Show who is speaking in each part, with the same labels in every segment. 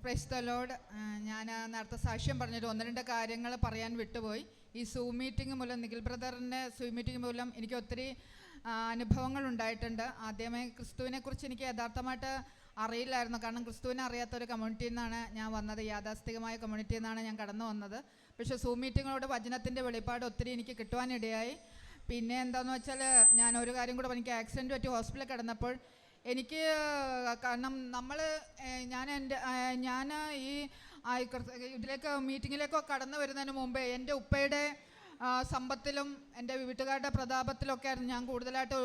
Speaker 1: Praise the Lord. ഞാൻ നേരത്തെ സാക്ഷ്യം പറഞ്ഞൊരു 1-2 കാര്യങ്ങൾ പറയാൻ വിട്ടുപോയി. ഈ സൂം മീറ്റിംഗ് മൂലം, നിഖിൽ ബ്രദറിൻ്റെ സൂം മീറ്റിംഗ് മൂലം എനിക്ക് ഒത്തിരി അനുഭവങ്ങൾ ഉണ്ടായിട്ടുണ്ട്. ആദ്യമേ ക്രിസ്തുവിനെക്കുറിച്ച് എനിക്ക് യഥാർത്ഥമായിട്ട് അറിയില്ലായിരുന്നു. കാരണം ക്രിസ്തുവിനെ അറിയാത്തൊരു കമ്മ്യൂണിറ്റിയിൽ നിന്നാണ് ഞാൻ വന്നത്, യാഥാസ്ഥികമായ കമ്മ്യൂണിറ്റിയിൽ നിന്നാണ് ഞാൻ കടന്നു വന്നത്. പക്ഷേ സൂം മീറ്റിങ്ങോട് വചനത്തിൻ്റെ വെളിപ്പാട് ഒത്തിരി എനിക്ക് കിട്ടുവാനിടയായി. പിന്നെ എന്താണെന്ന് വെച്ചാൽ, ഞാൻ ഒരു കാര്യം കൂടെ, എനിക്ക് ആക്സിഡൻറ്റ് പറ്റി ഹോസ്പിറ്റലിൽ കിടന്നപ്പോൾ എനിക്ക്, കാരണം ഞാൻ ഈ ഇതിലേക്ക് മീറ്റിങ്ങിലേക്കോ കടന്നു വരുന്നതിന് മുമ്പേ എൻ്റെ ഉപ്പയുടെ സമ്പത്തിലും എൻ്റെ വീട്ടുകാരുടെ പ്രതാപത്തിലൊക്കെ ആയിരുന്നു ഞാൻ കൂടുതലായിട്ട്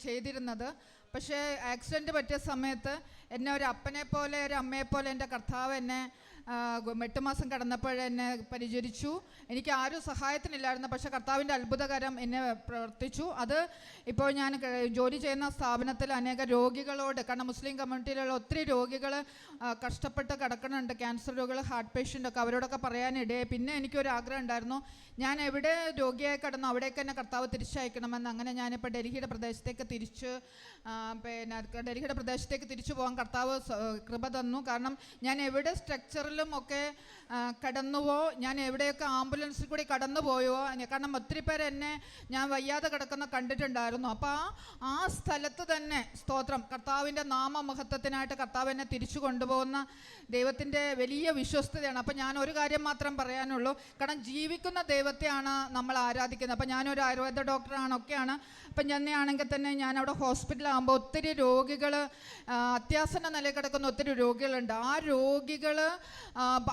Speaker 1: ചെയ്തിരുന്നത്. പക്ഷേ ആക്സിഡൻറ്റ് പറ്റിയ സമയത്ത് എന്നെ ഒരു അപ്പനെ പോലെ, ഒരു അമ്മയെ പോലെ എൻ്റെ കർത്താവ് എന്നെ 8 മാസം കടന്നപ്പോഴെന്നെ പരിചരിച്ചു. എനിക്ക് ആരും സഹായത്തിനില്ലായിരുന്നു, പക്ഷേ കർത്താവിൻ്റെ അത്ഭുതകരം എന്നെ പ്രവർത്തിച്ചു. അത് ഇപ്പോൾ ഞാൻ ജോലി ചെയ്യുന്ന സ്ഥാപനത്തിൽ അനേക രോഗികളോട്, കാരണം മുസ്ലിം കമ്മ്യൂണിറ്റിയിലുള്ള ഒത്തിരി രോഗികൾ കഷ്ടപ്പെട്ട് കിടക്കുന്നുണ്ട്, ക്യാൻസർ രോഗികൾ, ഹാർട്ട് പേഷ്യൻ്റൊക്കെ, അവരോടൊക്കെ പറയാനിടയായി. പിന്നെ എനിക്കൊരു ആഗ്രഹം ഉണ്ടായിരുന്നു, ഞാൻ എവിടെ രോഗിയായി കിടന്നു അവിടേക്ക് തന്നെ കർത്താവ് തിരിച്ചയക്കണമെന്ന്. അങ്ങനെ ഞാനിപ്പോൾ ഡൽഹിയുടെ പ്രദേശത്തേക്ക് തിരിച്ചു പോകാൻ കർത്താവ് കൃപ തന്നു. കാരണം ഞാൻ എവിടെ സ്ട്രക്ചറിലും ഒക്കെ കടന്നുവോ, ഞാൻ എവിടെയൊക്കെ ആംബുലൻസിൽ കൂടി കടന്നു പോയോ, കാരണം ഒത്തിരി പേര് എന്നെ ഞാൻ വയ്യാതെ കിടക്കുന്ന കണ്ടിട്ടുണ്ടായിരുന്നു. അപ്പോൾ ആ സ്ഥലത്ത് തന്നെ, സ്തോത്രം, കർത്താവിൻ്റെ നാമമഹത്വത്തിനായിട്ട് കർത്താവ് എന്നെ തിരിച്ചു കൊണ്ടുപോകുന്ന ദൈവത്തിൻ്റെ വലിയ വിശ്വസ്തതയാണ്. അപ്പോൾ ഞാൻ ഒരു കാര്യം മാത്രം പറയാനുള്ളൂ, കാരണം ജീവിക്കുന്ന ദൈവത്തെയാണ് നമ്മൾ ആരാധിക്കുന്നത്. അപ്പോൾ ഞാനൊരു ആയുർവേദ ഡോക്ടറാണ്, ഒക്കെയാണ്. അപ്പം ഞാനാണെങ്കിൽ തന്നെ ഞാൻ അവിടെ ഹോസ്പിറ്റലാകുമ്പോൾ ഒത്തിരി രോഗികൾ, അത്യാസന്ന നിലയിൽ കിടക്കുന്ന ഒത്തിരി രോഗികളുണ്ട്. ആ രോഗികൾ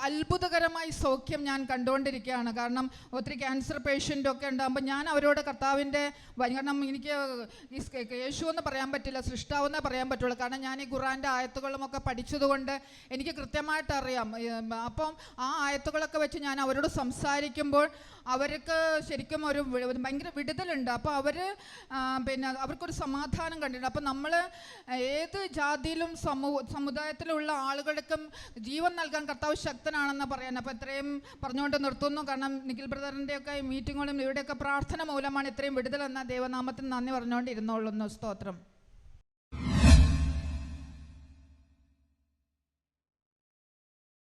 Speaker 1: അത്ഭുതകരമായി സൗഖ്യം ഞാൻ കണ്ടുകൊണ്ടിരിക്കുകയാണ്. കാരണം ഒത്തിരി ക്യാൻസർ പേഷ്യൻ്റൊക്കെ ഉണ്ടാകുമ്പോൾ ഞാൻ അവരോട് കർത്താവിൻ്റെ, കാരണം എനിക്ക് യേശു എന്ന് പറയാൻ പറ്റില്ല, സൃഷ്ടാവെന്നേ പറയാൻ പറ്റുള്ളൂ. കാരണം ഞാൻ ഈ ഖുറാൻ്റെ ആയത്തുകളുമൊക്കെ പഠിച്ചതുകൊണ്ട് എനിക്ക് കൃത്യമായിട്ട് അറിയാം. അപ്പം ആ ആയത്തുകളൊക്കെ വെച്ച് ഞാൻ അവരോട് സംസാരിക്കുമ്പോൾ അവർക്ക് ശരിക്കും ഒരു ഭയങ്കര വിടുതലുണ്ട്. അപ്പോൾ പിന്നെ അവർക്കൊരു സമാധാനം കണ്ടിട്ടുണ്ട്. അപ്പം നമ്മൾ ഏത് ജാതിയിലും സമുദായത്തിലുള്ള ആളുകൾക്കും ജീവൻ നൽകാൻ കർത്താവ് ശക്തനാണെന്ന് പറയാൻ. അപ്പോൾ ഇത്രയും പറഞ്ഞുകൊണ്ട് നിർത്തുന്നു. കാരണം നിഖിൽ ബ്രദറിൻ്റെയൊക്കെ മീറ്റിങ്ങുകളും ഇവിടെയൊക്കെ പ്രാർത്ഥന മൂലമാണ് ഇത്രയും വിടുതൽ എന്ന ദൈവനാമത്തിന് നന്ദി പറഞ്ഞുകൊണ്ട് ഇരുന്നോളുന്നു. സ്തോത്രം.